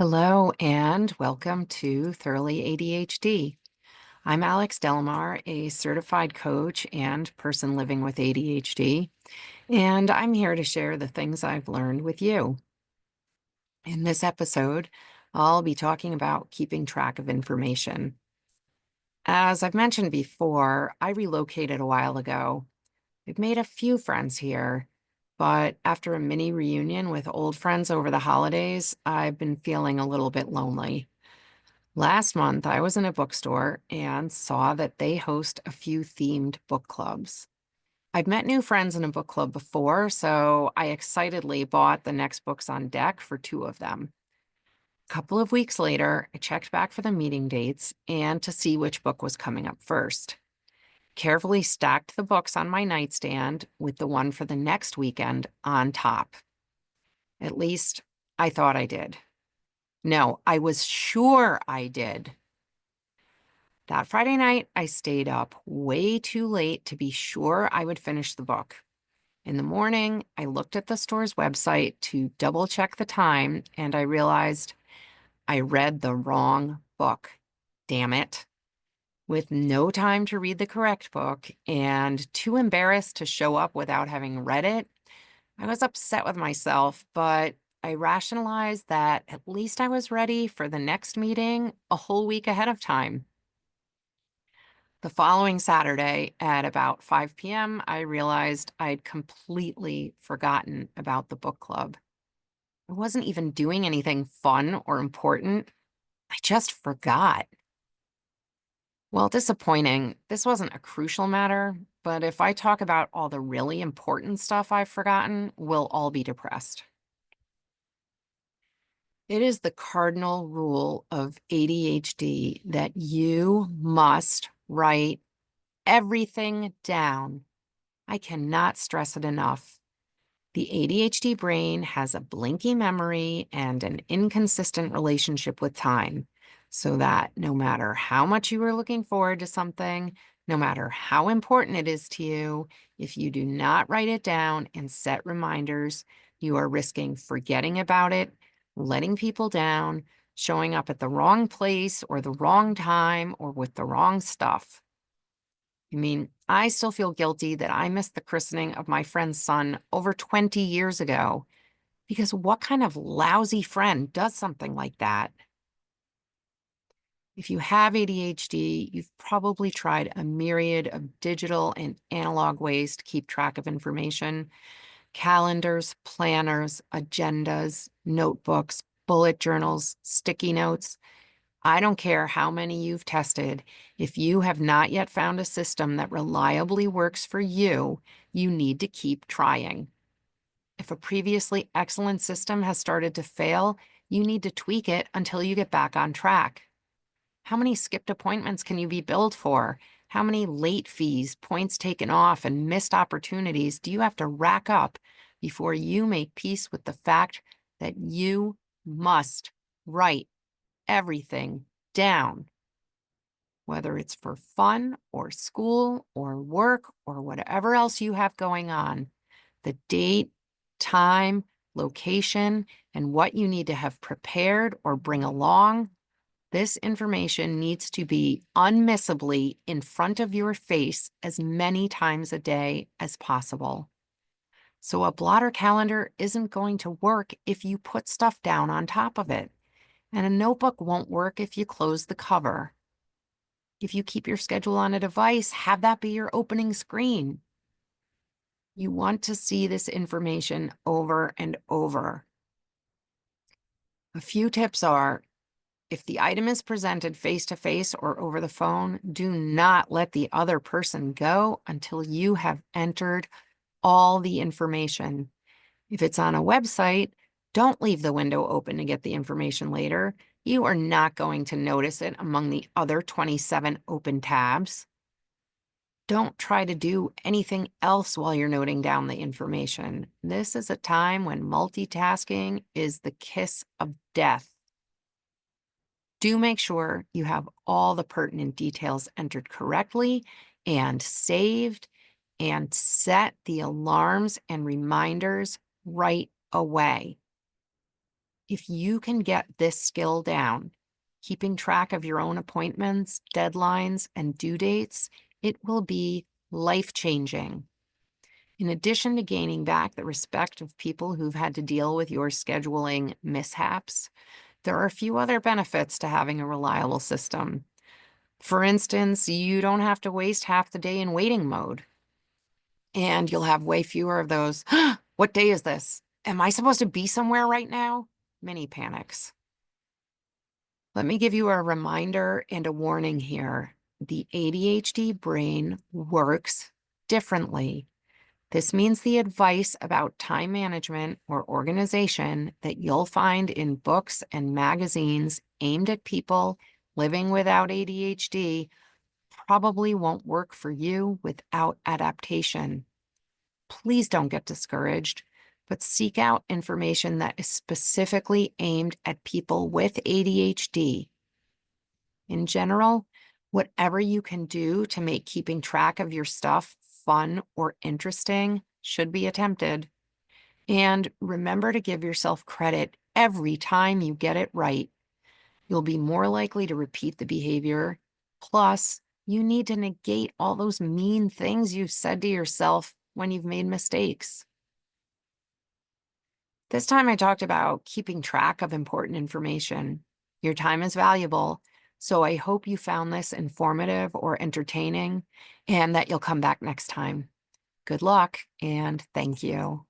Hello and welcome to Thoroughly ADHD. I'm Alex Delmar, a certified coach and person living with ADHD, and I'm here to share the things I've learned with you. In this episode, I'll be talking about keeping track of information. As I've mentioned before, I relocated a while ago. I've made a few friends here, but after a mini reunion with old friends over the holidays, I've been feeling a little bit lonely. Last month, I was in a bookstore and saw that they host a few themed book clubs. I've met new friends in a book club before, so I excitedly bought the next books on deck for two of them. A couple of weeks later, I checked back for the meeting dates and to see which book was coming up first. Carefully stacked the books on my nightstand with the one for the next weekend on top. At least, I thought I did. No, I was sure I did. That Friday night, I stayed up way too late to be sure I would finish the book. In the morning, I looked at the store's website to double check the time, and I realized I read the wrong book. Damn it. With no time to read the correct book and too embarrassed to show up without having read it, I was upset with myself, but I rationalized that at least I was ready for the next meeting a whole week ahead of time. The following Saturday at about 5 p.m., I realized I'd completely forgotten about the book club. I wasn't even doing anything fun or important. I just forgot. Well, disappointing. This wasn't a crucial matter, but if I talk about all the really important stuff I've forgotten, we'll all be depressed. It is the cardinal rule of ADHD that you must write everything down. I cannot stress it enough. The ADHD brain has a blinky memory and an inconsistent relationship with time, so that no matter how much you are looking forward to something, no matter how important it is to you, if you do not write it down and set reminders, you are risking forgetting about it, letting people down, showing up at the wrong place or the wrong time or with the wrong stuff. I mean, I still feel guilty that I missed the christening of my friend's son over 20 years ago, because what kind of lousy friend does something like that? If you have ADHD, you've probably tried a myriad of digital and analog ways to keep track of information: calendars, planners, agendas, notebooks, bullet journals, sticky notes. I don't care how many you've tested. If you have not yet found a system that reliably works for you, you need to keep trying. If a previously excellent system has started to fail, you need to tweak it until you get back on track. How many skipped appointments can you be billed for? How many late fees, points taken off, and missed opportunities do you have to rack up before you make peace with the fact that you must write everything down? Whether it's for fun or school or work or whatever else you have going on, the date, time, location, and what you need to have prepared or bring along, this information needs to be unmissably in front of your face as many times a day as possible. So a blotter calendar isn't going to work if you put stuff down on top of it, and a notebook won't work if you close the cover. If you keep your schedule on a device, have that be your opening screen. You want to see this information over and over. A few tips are: if the item is presented face-to-face or over the phone, do not let the other person go until you have entered all the information. If it's on a website, don't leave the window open to get the information later. You are not going to notice it among the other 27 open tabs. Don't try to do anything else while you're noting down the information. This is a time when multitasking is the kiss of death. Do make sure you have all the pertinent details entered correctly and saved, and set the alarms and reminders right away. If you can get this skill down, keeping track of your own appointments, deadlines, and due dates, it will be life-changing. In addition to gaining back the respect of people who've had to deal with your scheduling mishaps, there are a few other benefits to having a reliable system. For instance, you don't have to waste half the day in waiting mode, and you'll have way fewer of those, what day is this? Am I supposed to be somewhere right now? Mini panics. Let me give you a reminder and a warning here. The ADHD brain works differently. This means the advice about time management or organization that you'll find in books and magazines aimed at people living without ADHD probably won't work for you without adaptation. Please don't get discouraged, but seek out information that is specifically aimed at people with ADHD. In general, whatever you can do to make keeping track of your stuff fun or interesting should be attempted. And remember to give yourself credit every time you get it right. You'll be more likely to repeat the behavior. Plus, you need to negate all those mean things you've said to yourself when you've made mistakes. This time I talked about keeping track of important information. Your time is valuable, so I hope you found this informative or entertaining and that you'll come back next time. Good luck and thank you.